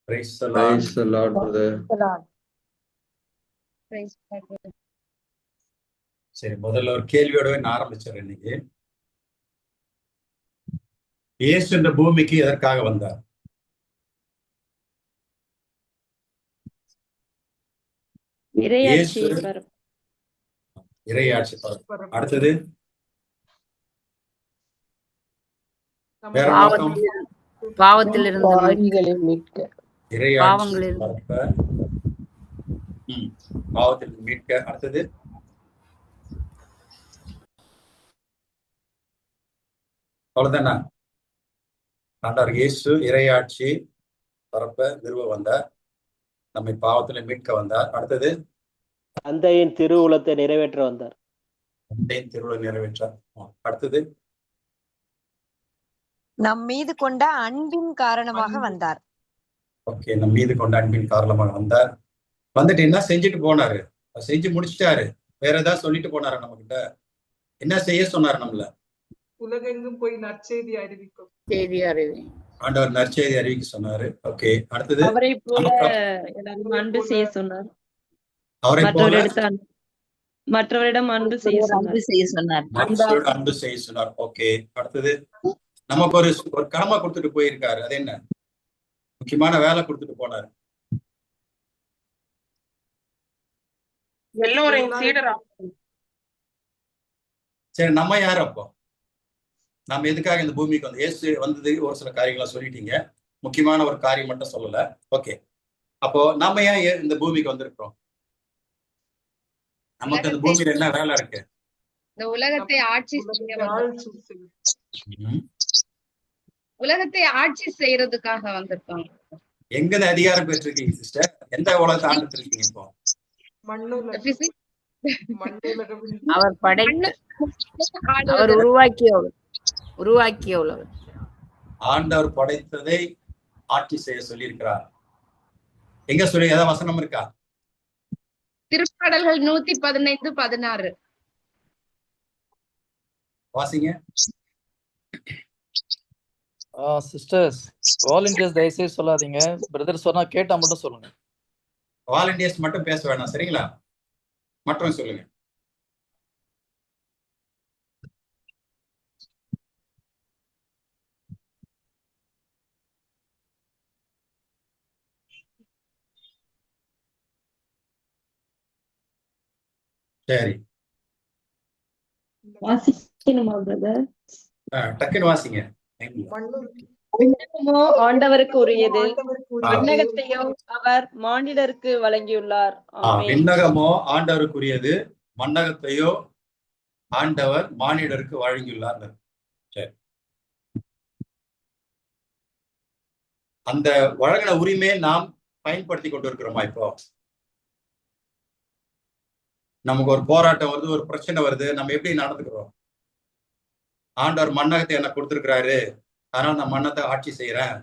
Praise the Lord. Praise the Lord, brother. சரி, முதல்ல ஒரு கேள்வியோட நான் ஆரம்பிச்சிடறேன். இன்னைக்கு இயேசு இந்த பூமிக்கு எதற்காக வந்தார்? இறையாட்சி இறையாட்சி. அடுத்தது வேற நோக்கம்? பாவத்திலிருந்து மீட்க. இறையாட்சி பாவத்திலிருந்து மீட்க. அடுத்தது அவ்வளவுதானா? ஆண்டவர் இயேசு இறையாட்சி பரப்ப நிறுவ வந்தார், நம்மை பாவத்துல மீட்க வந்தார். அடுத்தது தந்தையின் திருவுளத்தை நிறைவேற்ற வந்தார். தந்தையின் திருவுளை நிறைவேற்றார். அடுத்தது நம் மீது கொண்ட அன்பின் காரணமாக வந்தார். ஓகே, நம் மீது கொண்ட அன்பின் காரணமாக வந்தார். வந்துட்டு என்ன செஞ்சுட்டு போனாரு? செஞ்சு முடிச்சிட்டாரு. வேற ஏதாவது சொல்லிட்டு போனாரு? நம்ம கிட்ட என்ன செய்ய சொன்னாரு? நம்மள உலகெங்கும் போய் நற்செய்தி அறிவிக்கும். ஆண்டவர் நற்செய்தி அறிவிக்க சொன்னாரு. ஓகே, அடுத்தது அவரை போல அன்பு செய்ய சொன்னார். அவரை போல மற்றவரிடம் அன்பு செய்ய சொன்னார். அன்பு செய்ய சொன்னார். ஓகே, அடுத்தது நமக்கு ஒரு கடமை கொடுத்துட்டு போயிருக்காரு. அது என்ன? முக்கியமான வேலை கொடுத்துட்டு போனாரு. சரி, நம்ம யாரு அப்போ? நம்ம எதுக்காக இந்த பூமிக்கு வந்து இயேசு வந்தது? ஒரு சில காரியங்களா சொல்லிட்டீங்க, முக்கியமான ஒரு காரியம் மட்டும் சொல்லல. ஓகே, அப்போ நம்ம ஏன் இந்த பூமிக்கு வந்திருக்கிறோம்? நமக்கு இந்த பூமியில என்ன வேலை இருக்கு? இந்த உலகத்தை ஆட்சி செய்யறதுக்காக வந்திருக்காங்க. எங்க அதிகாரம் பெற்றிருக்கீங்க சிஸ்டர்? எந்த உலகத்தை ஆண்டுட்டு இருக்கீங்க இப்போ? அவர் உருவாக்கிய உலகம். ஆண்டவர் படைத்ததை ஆட்சி செய்ய சொல்லி இருக்கிறார். எங்க சொல்லி ஏதாவது வசனம் இருக்கா? திருப்பாடல்கள் 115:16 வாசிங்க. சிஸ்டர்ஸ், வாலண்டியர்ஸ் தயவுசெய்து சொல்லாதீங்க. பிரதர் சொன்னா கேட்டா மட்டும் சொல்லுங்க. வாலண்டியர்ஸ் மட்டும் பேச வேணாம், சரிங்களா? மட்டும் சொல்லுங்க. சரி, வாசிக்கணுமா பிரதர்? டக்குன்னு வாசிங்க. ஆண்டவருக்கு உரியது, விண்ணகத்தையோ அவர் மானிடருக்கு வழங்கியுள்ளார். விண்ணகமோ ஆண்டவருக்குரியது, மண்ணகத்தையோ ஆண்டவர் மானிடருக்கு வழங்கியுள்ளார். சரி, அந்த வழங்கின உரிமையை நாம் பயன்படுத்தி கொண்டு இருக்கிறோமா? இப்போ நமக்கு ஒரு போராட்டம் வருது, ஒரு பிரச்சனை வருது, நம்ம எப்படி நடந்துக்கிறோம்? ஆண்டவர் மண்ணகத்தை என்ன கொடுத்துருக்கிறாரு, அதனால நான் மண்ணத்தை ஆட்சி செய்யறேன்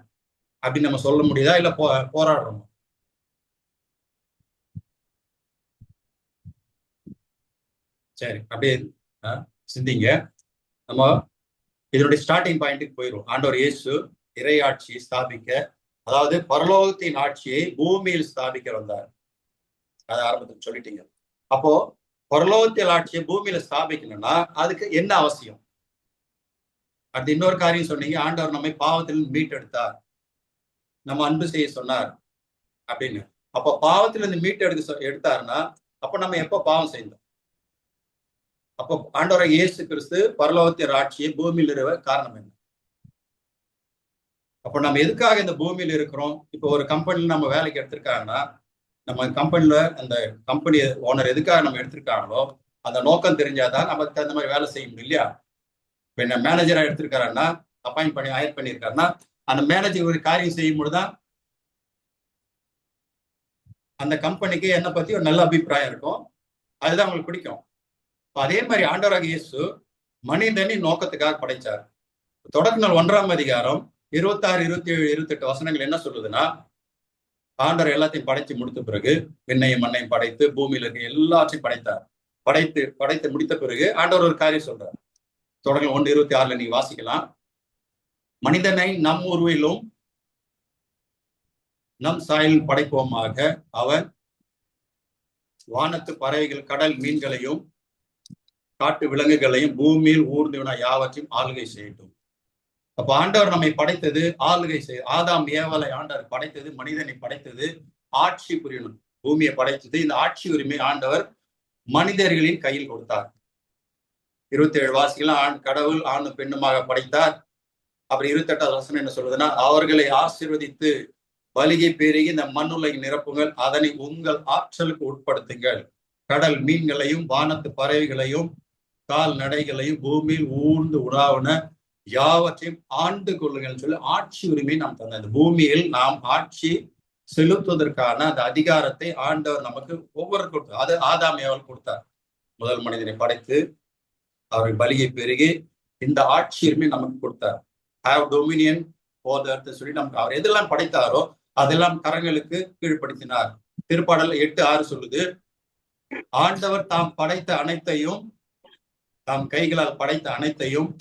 அப்படின்னு நம்ம சொல்ல முடியுதா? இல்ல போராடுறோம்? சரி, அப்படியே சிந்திங்க. நம்ம இதனுடைய ஸ்டார்டிங் பாயிண்ட்டுக்கு போயிடும். ஆண்டவர் இயேசு இறையாட்சி ஸ்தாபிக்க, அதாவது பரலோகத்தின் ஆட்சியை பூமியில் ஸ்தாபிக்க வந்தார். அதை ஆரம்பத்தில் சொல்லிட்டீங்க. அப்போ பரலோகத்தில் ஆட்சியை பூமியில ஸ்தாபிக்கணும்னா அதுக்கு என்ன அவசியம்? அடுத்து இன்னொரு காரியம் சொன்னீங்க, ஆண்டவர் நம்மை பாவத்தில் மீட்டெடுத்தார், நம்ம அன்பு செய்ய சொன்னார் அப்படின்னு. அப்ப பாவத்திலிருந்து எடுத்தாருன்னா அப்ப நம்ம எப்ப பாவம் செய்தோம்? அப்போ ஆண்டவரை இயேசு கிறிஸ்து பரலோகத்தின் ஆட்சியை பூமியில் இருக்க காரணம் என்ன? அப்ப நம்ம எதுக்காக இந்த பூமியில இருக்கிறோம்? இப்போ ஒரு கம்பெனில நம்ம வேலைக்கு எடுத்திருக்காங்கன்னா, நம்ம கம்பெனில அந்த கம்பெனி ஓனர் எதுக்காக நம்ம எடுத்திருக்காங்களோ அந்த நோக்கம் தெரிஞ்சாதான் நமக்கு தகுந்த மாதிரி வேலை செய்ய முடியும் இல்லையா? இப்போ என்ன மேனேஜரா எடுத்திருக்காருன்னா, அப்பாயிண்ட் பண்ணி ஹயர் பண்ணியிருக்காருன்னா, அந்த மேனேஜர் ஒரு காரியம் செய்யும் போதுதான் அந்த கம்பெனிக்கு என்னை பத்தி ஒரு நல்ல அபிப்பிராயம் இருக்கும், அதுதான் அவங்களுக்கு பிடிக்கும். அதே மாதிரி ஆண்டவராக இயேசு மனிதனின் நோக்கத்துக்காக படைச்சார். தொடக்க நாள் 1ஆம் அதிகாரம் 26, 27, 28 வசனங்கள் என்ன சொல்லுதுன்னா, ஆண்டவர் எல்லாத்தையும் படைத்து முடித்த பிறகு விண்ணையும் மண்ணையும் படைத்து பூமியில இருக்க எல்லாத்தையும் படைத்தார். படைத்து முடித்த பிறகு ஆண்டவர் ஒரு காரியம் சொல்றார். தொடக்க 1:26 நீங்க வாசிக்கலாம். மனிதனை நம் உருவிலும் நம் சாயலில் படைப்போமாக. அவர் வானத்து பறவைகள், கடல் மீன்களையும், காட்டு விலங்குகளையும், பூமியில் ஊர்ந்துவின யாவற்றையும் ஆளுகை செய்யட்டும். அப்ப ஆண்டவர் நம்மை படைத்தது ஆளுகை செய்ய. ஆதாம் ஏவாளை ஆண்டவர் படைத்தது, மனிதனை படைத்தது ஆட்சி புரியணும். பூமியை படைத்தது, இந்த ஆட்சி உரிமை ஆண்டவர் மனிதர்களின் கையில் கொடுத்தார். 27 வாசிகளும் கடவுள் ஆணும் பெண்ணுமாக படைத்தார். அப்புறம் 28வது வசனம் என்ன சொல்றதுன்னா, அவர்களை ஆசீர்வதித்து பலிகை பெருகி இந்த மண்ணுலகை நிரப்புங்கள், அதனை உங்கள் ஆற்றலுக்கு உட்படுத்துங்கள். கடல் மீன்களையும், வானத்து பறவைகளையும், கால்நடைகளையும், பூமியில் ஊர்ந்து உலாவன யாவற்றையும் ஆண்டு கொள்ளுங்கள் சொல்லி ஆட்சி உரிமை நாம் தந்த. இந்த பூமியில் நாம் ஆட்சி செலுத்துவதற்கான அந்த அதிகாரத்தை ஆண்டவர் நமக்கு ஒவ்வொரு கொடுத்தார். அது ஆதாம் ஏவாள் கொடுத்தார். முதல் மனிதனை படைத்து அவர்கள் பலிகை பெருகி இந்த ஆட்சி உரிமை நமக்கு கொடுத்தார். Have Dominion over the earth சொல்லி நமக்கு அவர் எதெல்லாம் படைத்தாரோ அதெல்லாம் கரங்களுக்கு கீழ்ப்படுத்தினார். திருப்பாடல் 8:6 சொல்லுது, ஆண்டவர் தாம் படைத்த அனைத்தையும், தாம் கைகளால் படைத்த அனைத்தையும்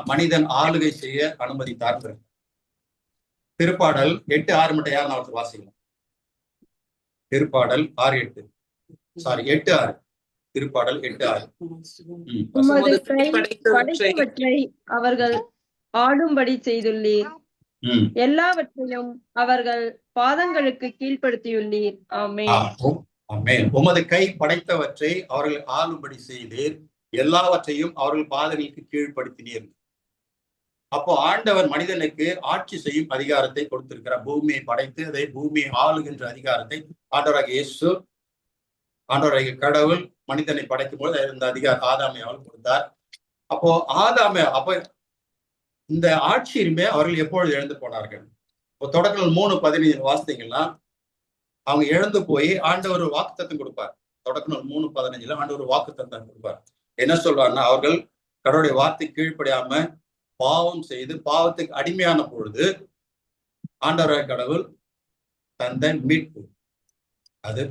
மனிதன் ஆளுகை செய்ய அனுமதித்தார். திருப்பாடல் 8:6 மட்டும் யார் நான் வாசிக்கலாம். திருப்பாடல் 8:6 திருப்பாடல் 8:6. உமது கை படைத்தவற்றை அவர்கள் ஆடும்படி செய்துள்ளீர், எல்லாவற்றையும் அவர்கள் பாதங்களுக்கு கீழ்ப்படுத்தியுள்ளீர். ஆமென். உமது கை படைத்தவற்றை அவர்கள் ஆளும்படி செய்தீர், எல்லாவற்றையும் அவர்கள் பாதங்களுக்கு கீழ்ப்படுத்தினீர். அப்போ ஆண்டவர் மனிதனுக்கு ஆட்சி செய்யும் அதிகாரத்தை கொடுத்திருக்கிறார். பூமியை படைத்து அதை பூமியை ஆளுகின்ற அதிகாரத்தை ஆண்டவராகிய இயேசு, ஆண்டவராகிய கடவுள் மனிதனை படைக்கும் போது இந்த அதிகாரம் ஆதாமை அவள் கொடுத்தார். அப்போ இந்த ஆட்சியுமே அவர்கள் எப்பொழுது எழுந்து போனார்கள்? இப்போ தொடக்கங்கள் 3:15 வாசித்தீங்கன்னா அவங்க எழுந்து போய் ஆண்டவர் ஒரு வாக்குத்தத்தம் கொடுப்பார். தொடக்கங்கள் 3:15 ஆண்டவர் ஒரு வாக்குத்தத்தம் கொடுப்பார். என்ன சொல்றாருன்னா, அவர்கள் கடவுளுடைய வார்த்தை கீழ்ப்படியாம பாவம் செய்து பாவத்துக்கு அடிமையான பொழுது ஆண்டவர் கடவுள் தந்த மீட்பு, அது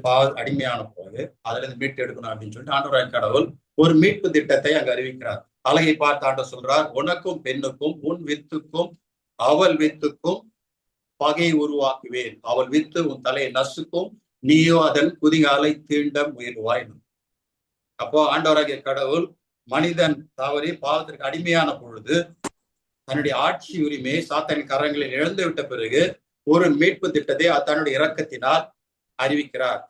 அடிமையான போது அதுல இருந்து மீட்டு எடுக்கணும் அப்படின்னு சொல்லிட்டு ஆண்டவர் கடவுள் ஒரு மீட்பு திட்டத்தை அங்கு அறிவிக்கிறார். அழகை பார்த்து ஆண்டவர் சொல்றார், உனக்கும் பெண்ணுக்கும் உன் வித்துக்கும் அவள் வித்துக்கும் பகை உருவாக்குவேன், அவள் வித்து உன் தலையை நசுக்கும், நீயோ அதன் குதிகாலை தீண்ட முயல்வாய். அப்போ ஆண்டவராகிய கடவுள் மனிதன் தவறி பாவத்திற்கு அடிமையான பொழுது தன்னுடைய ஆட்சி உரிமையை சாத்தானின் கரங்களில் இழந்து விட்ட பிறகு ஒரு மீட்பு திட்டத்தை தன்னுடைய இரக்கத்தினால் அறிவிக்கிறார்.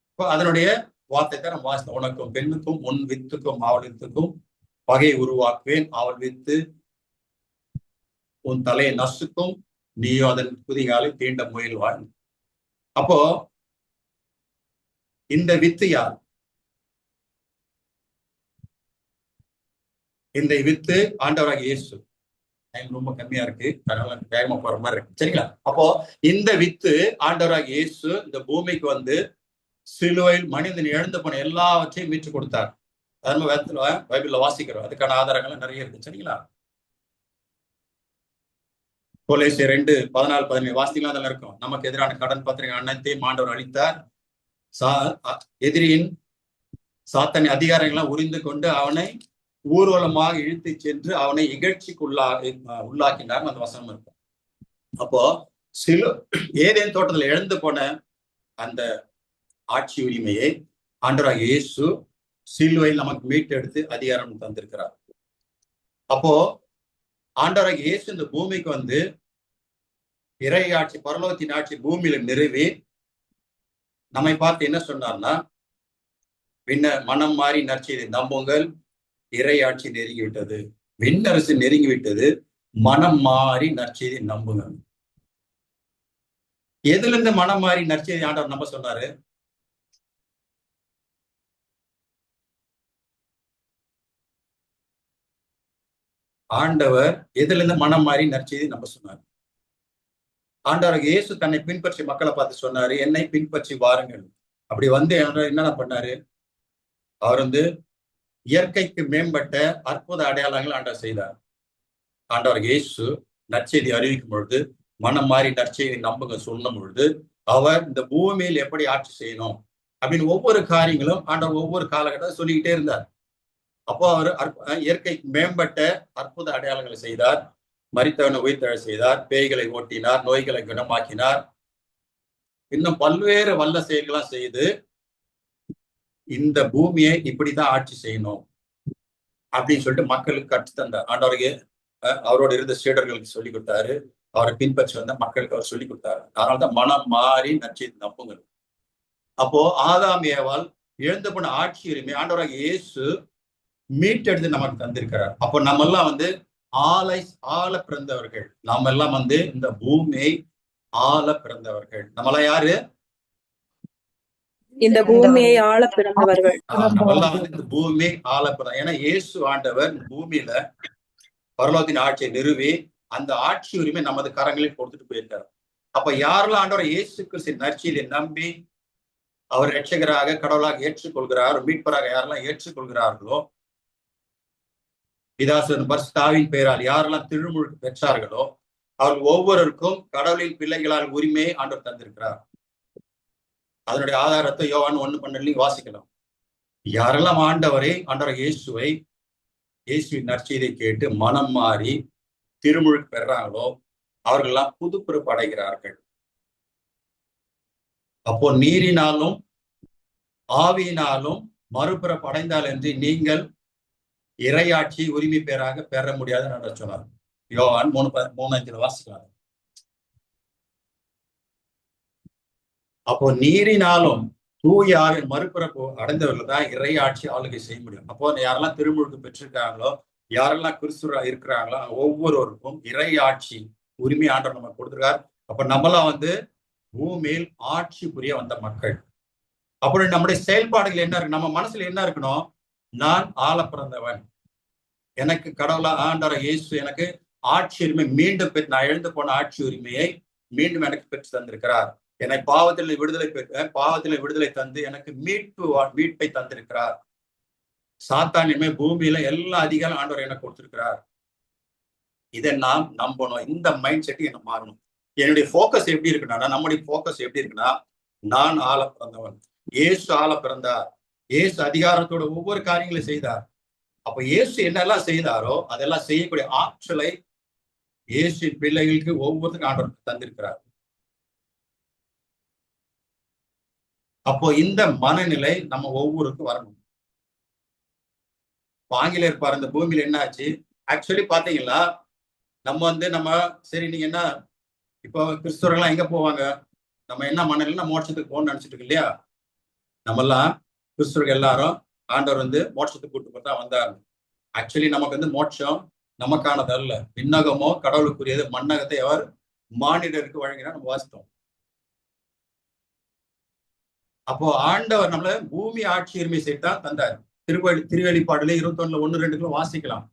இப்போ அதனுடைய வார்த்தை தான் நம்ம வாசித்தோம், உனக்கும் பெண்ணுக்கும் உன் வித்துக்கும் அவள் வித்துக்கும் பகை உருவாக்குவேன், அவள் வித்து உன் தலையை நசுக்கும், நீயோ அதன் குதிகாலை தீண்ட முயல்வாய். அப்போ இந்த வித்து யார்? இந்த வித்து ஆண்டவராகிய இயேசு. டைம் ரொம்ப கம்மியா இருக்கு, அதனால வேகமா போற மாதிரி இருக்கு, சரிங்களா? அப்போ இந்த வித்து ஆண்டவராகிய இயேசு இந்த பூமிக்கு வந்து சிலுவையில் மனிதன் இழந்து போன எல்லாவற்றையும் மீட்டு கொடுத்தார். அதனால பைபிள்ல வாசிக்கிறோம், அதுக்கான ஆதாரங்கள் நிறைய இருக்கு, சரிங்களா? கொலோசியர் 2:14-17 வாசிக்கலாம் அதெல்லாம் இருக்கும். நமக்கு எதிரான கடன் பத்திரிகை அனைத்தையும் ஆண்டவர் அளித்தார். எதிரியின் சாத்தானின் அதிகாரங்கள்லாம் உரிந்து கொண்டு அவனை ஊர்வலமாக இழுத்து சென்று அவனை இகழ்ச்சிக்கு உள்ளாக்கினார். அந்த வசனம் இருக்கும். அப்போ ஏதேன் தோட்டத்தில் இழந்து போன அந்த ஆட்சி உரிமையை ஆண்டவராகிய இயேசு சிலுவையில் நமக்கு மீட்டெடுத்து அதிகாரம் தந்திருக்கிறார். அப்போ ஆண்டவராகிய இயேசு இந்த பூமிக்கு வந்து இறை ஆட்சி, பரலோகத்தின் ஆட்சி பூமியில நிறைவே நம்மை பார்த்து என்ன சொன்னார்னா, மனம் மாறி நற்செய்தி நம்புங்கள், இறையாட்சி நெருங்கிவிட்டது, விண்ணரசு நெருங்கிவிட்டது, மனம் மாறி நற்செய்தி நம்புங்க. எதுல இருந்து மனம் மாறி நற்செய்தி ஆண்டவர் நம்ப சொன்னாரு? ஆண்டவர் எதுல இருந்து மனம் மாறி நற்செய்தி நம்ப சொன்னார்? ஆண்டவர் இயேசு தன்னை பின்பற்றி மக்களை பார்த்து சொன்னாரு, என்னை பின்பற்றி வாருங்கள். அப்படி வந்து என்னென்ன பண்ணாரு? அவர் வந்து இயற்கைக்கு மேம்பட்ட அற்புத அடையாளங்கள் ஆண்டவர் செய்தார். ஆண்டவர் இயேசு நற்செய்தி அறிவிக்கும் பொழுது, மனம் மாறி நற்செய்தி நம்புங்க சொல்லும் பொழுது, அவர் இந்த பூமியில் எப்படி ஆட்சி செய்யணும் அப்படின்னு ஒவ்வொரு காரியங்களும் ஆண்டவர் ஒவ்வொரு காலகட்டத்தில் சொல்லிக்கிட்டே இருந்தார். அப்போ அவர் இயற்கைக்கு மேம்பட்ட அற்புத அடையாளங்களை செய்தார். மரித்தவனை உயிர்த்தெழ செய்தார், பேய்களை ஓட்டினார், நோய்களை குணமாக்கினார், இன்னும் பல்வேறு வல்ல செயல்களாம் செய்து இந்த பூமியை இப்படிதான் ஆட்சி செய்யணும் அப்படின்னு சொல்லிட்டு மக்களுக்கு கற்று தந்தார். ஆண்டவருக்கு அவரோட இருந்த சீடர்களுக்கு சொல்லி கொடுத்தாரு. அவரை பின்பற்றி வந்த மக்களுக்கு அவர் சொல்லி கொடுத்தாரு. அதனாலதான் மனம் மாறி நற்செய்தி நம்புங்கள். அப்போ ஆதாம் ஏவாள் இழந்து போன ஆட்சி உரிமை ஆண்டவராக இயேசு மீட்டெடுத்து நமக்கு தந்திருக்கிறார். அப்போ நம்ம எல்லாம் ஆள பிறந்தவர்கள். நாம எல்லாம் இந்த பூமியை ஆள பிறந்தவர்கள். நம்மளாம் யாரு? இந்த பூமியை ஆள பிறந்தவர்கள். நம்மெல்லாம் இந்த பூமியை ஆள பிறந்த. ஏன்னா இயேசு ஆண்டவர் பூமியில பரலோகத்தின் ஆட்சியை நிறுவி அந்த ஆட்சி உரிமை நமது கரங்களில் கொடுத்துட்டு போயிருக்காரு. அப்ப யாரெல்லாம் ஆண்டவர் இயேசு கிறிஸ்து நற்செய்தியை நம்பி அவர் ரட்சகராக கடவுளாக ஏற்றுக்கொள்கிறார், மீட்பராக யாரெல்லாம் ஏற்றுக்கொள்கிறார்களோ, பிதாசுரன் பரிசுத்தாவின் பெயரால் யாரெல்லாம் திருமுழுக்கு பெற்றார்களோ அவர்கள் ஒவ்வொருவருக்கும் கடவுளின் பிள்ளைகளால் உரிமையை ஆண்டவர் தந்திருக்கிறார். அதனுடைய ஆதாரத்தை யோவான் 1:12 வாசிக்கலாம். யாரெல்லாம் ஆண்டவர் இயேசுவின் நற்செய்தியை கேட்டு மனம் மாறி திருமுழுக்கு பெறாங்களோ அவர்கள்லாம் புது பிறப்பு அடைகிறார்கள். அப்போ நீரினாலும் ஆவியினாலும் மறுபிறப்பு அடைந்தால் என்று நீங்கள் இறையாட்சி உரிமை பேராக பெற முடியாதுன்னு சொன்னார். யோவான் 3:5 வாசிக்கலாம். அப்போ நீரினாலும் தூய ஆவின் மறுபிறப்பு அடைந்தவர்கள் தான் இறையாட்சி ஆளுகை செய்ய முடியும். அப்போ யாரெல்லாம் திருமுழுக்கு பெற்றிருக்காங்களோ, யாரெல்லாம் கிறிஸ்துவ இருக்கிறாங்களோ ஒவ்வொருவருக்கும் இறையாட்சி உரிமை ஆண்டவர் நம்ம கொடுத்துருக்கார். அப்ப நம்மளாம் பூமியில் ஆட்சி புரிய வந்த மக்கள். அப்படி நம்முடைய செயல்பாடுகள் என்ன இருக்கு? நம்ம மனசுல என்ன இருக்கணும்? நான் ஆள பிறந்தவன், எனக்கு கடவுளா ஆண்டவர் இயேசு எனக்கு ஆட்சி உரிமை மீண்டும் நான் எழுந்து போன ஆட்சி உரிமையை மீண்டும் எனக்கு பெற்று தந்திருக்கிறார். என்னை பாவத்தில் விடுதலை தந்து எனக்கு மீட்பை தந்திருக்கிறார். சாத்தான் இனிமே பூமியில எல்லா அதிகாரம் ஆண்டவர் எனக்கு கொடுத்திருக்கிறார். இதை நாம் நம்பணும். இந்த மைண்ட் செட்டு என்ன மாறணும். என்னுடைய போக்கஸ் எப்படி இருக்குன்னா, நம்முடைய போக்கஸ் எப்படி இருக்குன்னா, நான் ஆள பிறந்தவன், இயேசு ஆள பிறந்தார், இயேசு அதிகாரத்தோட ஒவ்வொரு காரியங்களையும் செய்தார். அப்ப இயேசு என்னெல்லாம் செய்தாரோ அதெல்லாம் செய்யக்கூடிய ஆற்றலை இயேசு பிள்ளைகளுக்கு ஒவ்வொருத்தருக்கும் ஆண்டவர் தந்திருக்கிறார். அப்போ இந்த மனநிலை நம்ம ஒவ்வொருக்கும் வரணும். ஆங்கிலேயர் பாரு, இந்த பூமியில என்ன ஆச்சு ஆக்சுவலி பாத்தீங்களா, நம்ம சரி நீங்க என்ன இப்போ கிறிஸ்தவர்கள்லாம் எங்க போவாங்க? நம்ம என்ன மனநிலை மோட்சத்துக்கு போகணும்னு நினைச்சிட்டு இருக்கு இல்லையா? நம்மெல்லாம் கிறிஸ்தவர்கள் எல்லாரும் ஆண்டவர் மோட்சத்துக்கு கூட்டு போட்டா வந்தாரு. ஆக்சுவலி நமக்கு மோட்சம் நமக்கானது அல்ல, விண்ணகமோ கடவுளுக்குரியது, மண்ணகத்தை அவர் மானிடருக்கு வழங்கினா நம்ம வாசித்தோம். அப்போ ஆண்டவர் நம்மள பூமி ஆட்சி உரிமை செய்தா தந்தார். திருவெளிப்பாடுல 21:1-2 வாசிக்கலாம்.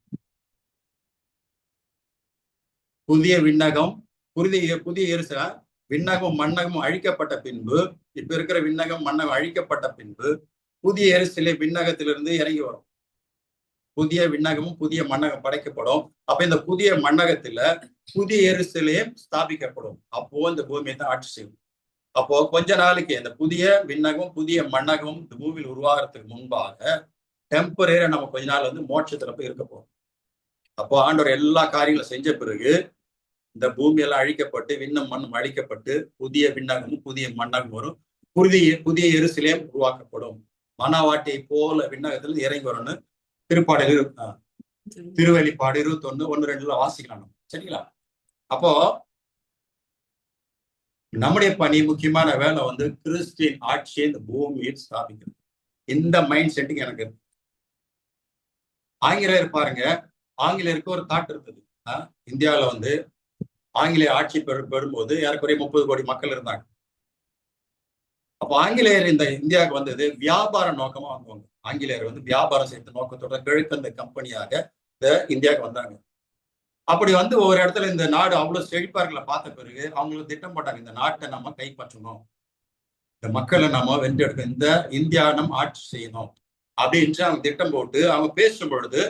புதிய விண்ணகம் புதிய எருசலேம், விண்ணகமும் மண்ணகமும் அழிக்கப்பட்ட பின்பு, இப்ப இருக்கிற விண்ணகம் மண்ணகம் அழிக்கப்பட்ட பின்பு புதிய எருசலேம் விண்ணகத்திலிருந்து இறங்கி வரும். புதிய விண்ணகமும் புதிய மண்ணகம் படைக்கப்படும். அப்ப இந்த புதிய மண்ணகத்துல புதிய எருசலேம் ஸ்தாபிக்கப்படும். அப்போ இந்த பூமியை தான் ஆட்சி செய்யும். அப்போ கொஞ்ச நாளைக்கு இந்த புதிய விண்ணகம் புதிய மண்ணகம் இந்த பூமியில் உருவாகிறதுக்கு முன்பாக டெம்பரரியா நம்ம கொஞ்ச நாள் மோட்சத்துல போய் இருக்க போறோம். அப்போ ஆண்டவர் எல்லா காரியங்களும் செஞ்ச பிறகு இந்த பூமியெல்லாம் அழிக்கப்பட்டு விண்ணும் மண்ணும் அழிக்கப்பட்டு புதிய விண்ணகமும் புதிய மண்ணகம் வரும். புதிய எருசலேம் உருவாக்கப்படும். மணவாட்டியை போல விண்ணகத்துல இறங்கி வரும்னு திருவெளிப்பாடு 21:1-2 வாசிக்கலாம். சரிங்களா? அப்போ நம்முடைய பணி, முக்கியமான வேலை கிறிஸ்துவின் ஆட்சியை இந்த பூமியில் ஸ்தாபிக்கிறது. இந்த மைண்ட் செட்டுக்கு எனக்கு இருக்கு. ஆங்கிலேயர் பாருங்க, ஆங்கிலேயருக்கு ஒரு தாட் இருக்குது. இந்தியாவில ஆங்கிலேய ஆட்சி பெறும்போது ஏறக்குறைய 30 கோடி மக்கள் இருந்தாங்க. அப்போ ஆங்கிலேயர் இந்த இந்தியாவுக்கு வந்தது வியாபார நோக்கமா வந்தவங்க. ஆங்கிலேயர் வியாபாரம் செய்த நோக்கத்தோட கிழக்கந்த கம்பெனியாக இந்த இந்தியாவுக்கு வந்தாங்க. அப்படி ஒவ்வொரு இடத்துல இந்த நாடு அவ்வளவு செழிப்பார்களை பார்த்த பிறகு அவங்களுக்கு திட்டம் போட்டாங்க, இந்த நாட்டை நம்ம கைப்பற்றணும், இந்த மக்களை நம்ம வென்றெடுக்க, இந்த இந்தியா நம்ம ஆட்சி செய்யணும் அப்படின்ட்டு அவங்க திட்டம் போட்டு அவங்க பேசும் பொழுது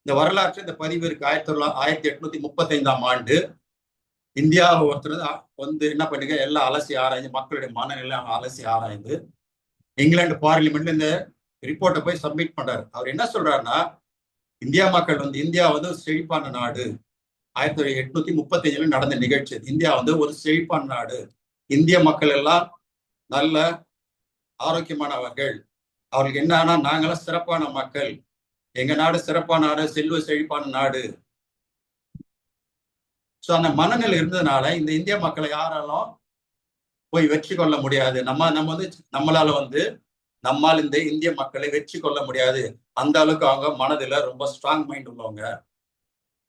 இந்த வரலாற்று இந்த பதிவு இருக்கு. 1835ஆம் ஆண்டு இந்தியாவை ஒருத்தர் என்ன பண்ணுங்க, எல்லாம் அலசி ஆராய்ந்து மக்களுடைய மனநிலை அலசி ஆராய்ந்து இங்கிலாந்து பார்லிமெண்ட்ல இந்த ரிப்போர்ட்டை போய் சப்மிட் பண்றாரு. அவர் என்ன சொல்றாருன்னா, இந்தியா மக்கள் இந்தியா செழிப்பான நாடு, 1835 நடந்த நிகழ்ச்சி. இந்தியா வந்து ஒரு செழிப்பான நாடு. இந்திய மக்கள் எல்லாம் நல்ல ஆரோக்கியமானவர்கள். அவர்களுக்கு என்னன்னா, நாங்களாம் சிறப்பான மக்கள், எங்க நாடு சிறப்பான நாடு, செல்வ செழிப்பான நாடு. சோ அந்த மனநிலை இருந்ததுனால இந்த இந்திய மக்களை யாராலும் போய் வெற்றி கொள்ள முடியாது. நம்மால் இந்த இந்திய மக்களை வெற்றி கொள்ள முடியாது. அந்த அளவுக்கு அவங்க மனதில ரொம்ப ஸ்ட்ராங் மைண்ட் உள்ளவங்க.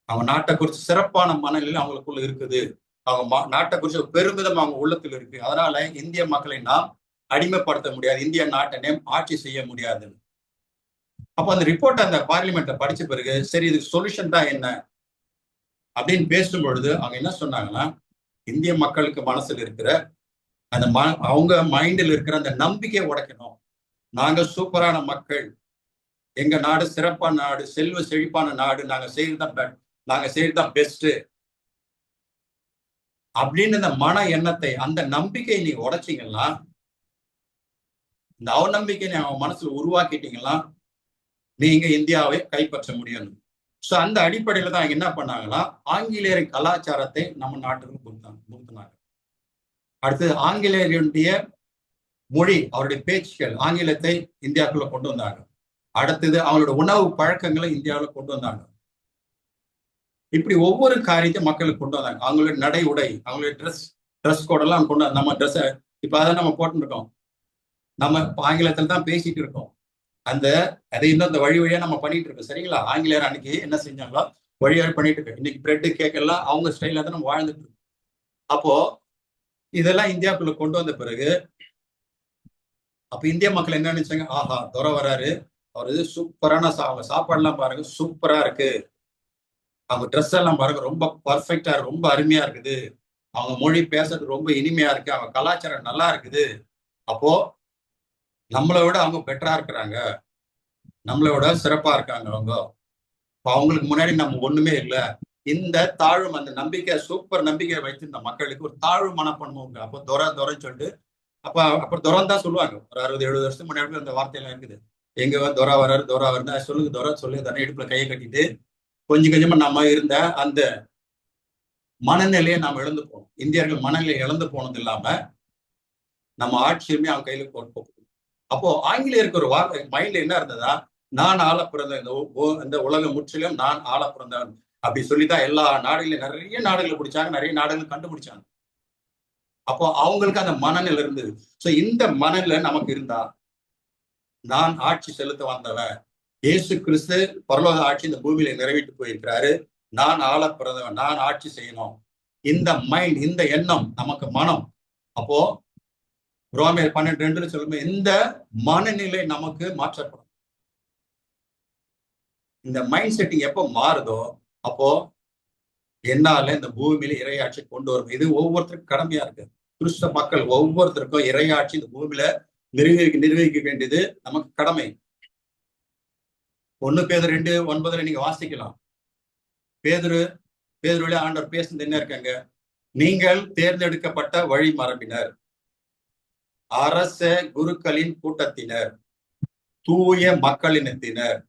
அவங்க நாட்டை குறித்து சிறப்பான மனநிலை அவங்களுக்குள்ள இருக்குது. அவங்க நாட்டை குறித்து பெருமிதம் அவங்க உள்ளத்தில் இருக்கு. அதனால இந்திய மக்களை நாம் அடிமைப்படுத்த முடியாது, இந்திய நாட்டை ஆட்சி செய்ய முடியாது. அப்போ அந்த ரிப்போர்ட் அந்த பார்லிமெண்ட்ல படிச்ச பிறகு சரி இதுக்கு சொல்யூஷன் தான் என்ன அப்படின்னு பேசும் பொழுது அவங்க என்ன சொன்னாங்கன்னா, இந்திய மக்களுக்கு மனசுல இருக்கிற அந்த அவங்க மைண்டில் இருக்கிற அந்த நம்பிக்கையை உடைக்கணும். நாங்க சூப்பரான மக்கள், எங்க நாடு சிறப்பான நாடு, செல்வ செழிப்பான நாடு, நாங்க செய்யறதுதான் பெஸ்ட் அப்படின்னு இந்த மன எண்ணத்தை, அந்த நம்பிக்கையை நீங்க உடைச்சிங்கன்னா, இந்த அவநம்பிக்கையை அவங்க மனசுல உருவாக்கிட்டீங்கன்னா நீங்க இந்தியாவை கைப்பற்ற முடியும். சோ அந்த அடிப்படையில தான் என்ன பண்ணாங்கன்னா, ஆங்கிலேயரின் கலாச்சாரத்தை நம்ம நாட்டுக்கு புகுத்தினாங்க. அடுத்தது ஆங்கிலேயருடைய மொழி, அவருடைய பேச்சுக்கள், ஆங்கிலத்தை இந்தியாவுக்குள்ள கொண்டு வந்தாங்க. அடுத்தது அவங்களோட உணவு பழக்கங்களை இந்தியாவில் கொண்டு வந்தாங்க. இப்படி ஒவ்வொரு காரியத்தையும் மக்களுக்கு கொண்டு வந்தாங்க. அவங்களுடைய நடை உடை, அவங்களுடைய ட்ரெஸ் கோடெல்லாம் கொண்டு நம்ம ட்ரெஸ் இப்ப அதை நம்ம போட்டுருக்கோம். நம்ம ஆங்கிலத்தில் தான் பேசிட்டு இருக்கோம். அதை இன்னும் அந்த வழி வழியா நம்ம பண்ணிட்டு இருக்கோம். சரிங்களா? ஆங்கிலேயர் அன்னைக்கு என்ன செஞ்சாங்களோ வழியாக பண்ணிட்டு இருக்கோம். இன்னைக்கு பிரெட்டு கேக் எல்லாம் அவங்க ஸ்டைல தான் நம்ம வாழ்ந்துட்டு இருக்கோம். அப்போ இதெல்லாம் இந்தியாவுக்குள்ள கொண்டு வந்த பிறகு அப்ப இந்திய மக்கள் என்ன நினைச்சாங்க, ஆஹா துரை வராரு, அவரு சூப்பரான சாப்பாடுலாம் பாருங்க சூப்பரா இருக்கு, அவங்க ட்ரெஸ் எல்லாம் பாருங்க ரொம்ப பர்ஃபெக்டா இருக்கு, ரொம்ப அருமையா இருக்குது, அவங்க மொழி பேசுறது ரொம்ப இனிமையா இருக்கு, அவங்க கலாச்சாரம் நல்லா இருக்குது. அப்போ நம்மளை விட அவங்க பெட்டரா இருக்கிறாங்க, நம்மளை விட சிறப்பா இருக்காங்க அவங்க. இப்போ அவங்களுக்கு முன்னாடி நம்ம ஒண்ணுமே இல்லை. இந்த தாழ்வு, அந்த நம்பிக்கை, சூப்பர் நம்பிக்கையை வைத்து இந்த மக்களுக்கு ஒரு தாழ்வு மனப்பண்புங்க. அப்போ துரைன்னு சொல்லிட்டு அப்புறம் துரம் தான் சொல்லுவாங்க. ஒரு 60-70 வருஷத்துக்கு முன்னாடி அந்த வார்த்தையெல்லாம் இருக்குது. எங்க துரை வர்றாரு சொல்லுங்க துரை சொல்லி தானே இடுப்புல கையை கட்டிட்டு கொஞ்சம் கொஞ்சமா நம்ம இருந்த அந்த மனநிலையை நாம் இழந்து போனோம். இந்தியர்கள் மனநிலையை இழந்து போனது இல்லாம நம்ம ஆட்சியுமே அவங்க கையில போட்டு. அப்போ ஆங்கிலேயருக்கு ஒரு மைண்ட்ல என்ன இருந்ததா, நான் ஆள பிறந்த இந்த உலகம் முற்றிலும் நான் ஆள பிறந்தவன் அப்படி சொல்லிதான் எல்லா நாடுகளையும் நிறைய நாடுகளை பிடிச்சாங்க, நிறைய நாடுகள் கண்டுபிடிச்சாங்க. அப்போ அவங்களுக்கு அந்த மனநிலை இருந்தது. சோ இந்த மனநிலை நமக்கு இருந்தா, நான் ஆட்சி செலுத்த வந்தவன், இயேசு கிறிஸ்து பரலோக ஆட்சி இந்த பூமியில நிறைவேற்றி போயிருக்கிறாரு, நான் ஆள பிறந்தவன், நான் ஆட்சி செய்யணும், இந்த மைண்ட், இந்த எண்ணம் நமக்கு மனம். அப்போ ரோமர் 12:2 சொல்லும்போது இந்த மனநிலை நமக்கு மாற்றப்படும். இந்த மைண்ட் செட்டிங் எப்போ மாறுதோ அப்போ என்னால இந்த பூமியில இறையாட்சி கொண்டு வரும். இது ஒவ்வொருத்தருக்கும் கடமையா இருக்கு. கிறிஸ்தவ மக்கள் ஒவ்வொருத்தருக்கும் இறையாட்சி இந்த பூமியில நிர்வகிக்க வேண்டியது நமக்கு கடமை. 1 பேதுரு 2:9 நீங்க வாசிக்கலாம். பேதுருவிலே ஆண்டவர் பேசுனது என்ன இருக்காங்க, நீங்கள் தேர்ந்தெடுக்கப்பட்ட வழி மரபினர், அரச குருக்களின் கூட்டத்தினர், தூய மக்களினத்தினர்,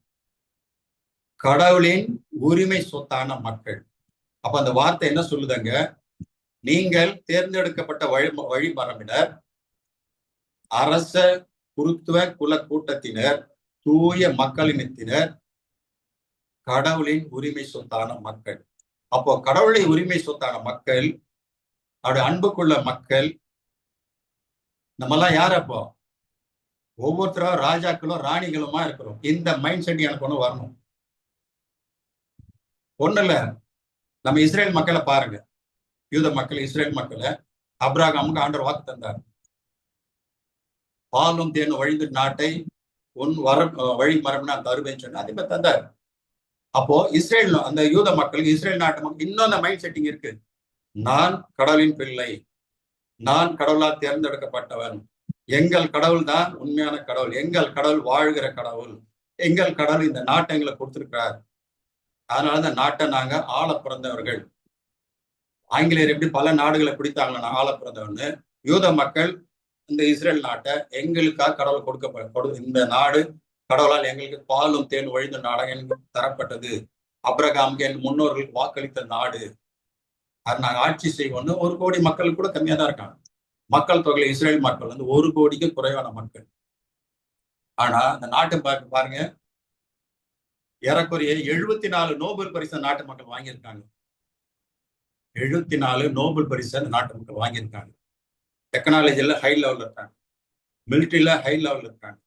கடவுளின் உரிமை சொத்தான மக்கள். அப்ப அந்த வார்த்தை என்ன சொல்லுதுங்க, நீங்கள் தேர்ந்தெடுக்கப்பட்ட வழி மரபினர், அரச குருத்துவ குல கூட்டத்தினர், தூய மக்களினத்தினர், கடவுளின் உரிமை சொத்தான மக்கள். அப்போ கடவுளின் உரிமை சொத்தான மக்கள், அவருடைய அன்புக்குள்ள மக்கள், நம்மெல்லாம் யார்? அப்போ ஒவ்வொருத்தரும் ராஜாக்களும் ராணிகளுமா இருக்கிறோம். இந்த மைண்ட் செட் எனக்கு ஒண்ணு வரணும். ஒண்ணு இல்ல, நம்ம இஸ்ரேல் மக்களை பாருங்க, யூத மக்கள், இஸ்ரேல் மக்களை அப்ராகாமுக்கு ஆண்டவர் வாக்கு தந்தார். பாலும் தேனும் வழிந்த நாட்டை வழி மரபு நான் தருவேன்னு சொன்ன அதே மாதிரி தந்தார். அப்போ இஸ்ரேல், அந்த யூத மக்களுக்கு, இஸ்ரேல் நாட்டு மக்கள் இன்னும் அந்த மைண்ட் செட்டிங் இருக்கு. நான் கடவுளின் பிள்ளை, நான் கடவுளால் தேர்ந்தெடுக்கப்பட்டவன், எங்கள் கடவுள் தான் உண்மையான கடவுள், எங்கள் கடவுள் வாழ்கிற கடவுள், எங்கள் கடவுள் இந்த நாட்டை எங்களை கொடுத்திருக்கிறார், அதனால இந்த நாட்டை நாங்க ஆள பிறந்தவர்கள். ஆங்கிலேயர் எப்படி பல நாடுகளை பிடித்தாங்களா ஆள பிறந்தவன்னு, யூத மக்கள் இந்த இஸ்ரேல் நாட்டை எங்களுக்காக கடவுள் கொடுக்கப்படும், இந்த நாடு கடவுளால் எங்களுக்கு பாலும் தேன் வழிந்த நாடாக எங்களுக்கு தரப்பட்டது அப்ரகாமுக்கு என் முன்னோர்களுக்கு வாக்களித்த நாடு, அது நாங்கள் ஆட்சி செய்வோம்னு 1 கோடி மக்கள் கூட கம்மியா தான் இருக்காங்க. மக்கள் தொகை இஸ்ரேல் மக்கள் வந்து 1 கோடிக்கு குறைவான மக்கள். ஆனா அந்த நாட்டு பாருங்க, ஏறக்குறைய 74 நோபல் பரிசு நாட்டு மக்கள் வாங்கியிருக்காங்க. 74 நோபல் பரிசு அந்த நாட்டு மக்கள் வாங்கியிருக்காங்க. டெக்னாலஜில ஹை லெவல்ல இருக்காங்க, மிலிட்ரியில ஹை லெவல்ல இருக்காங்க.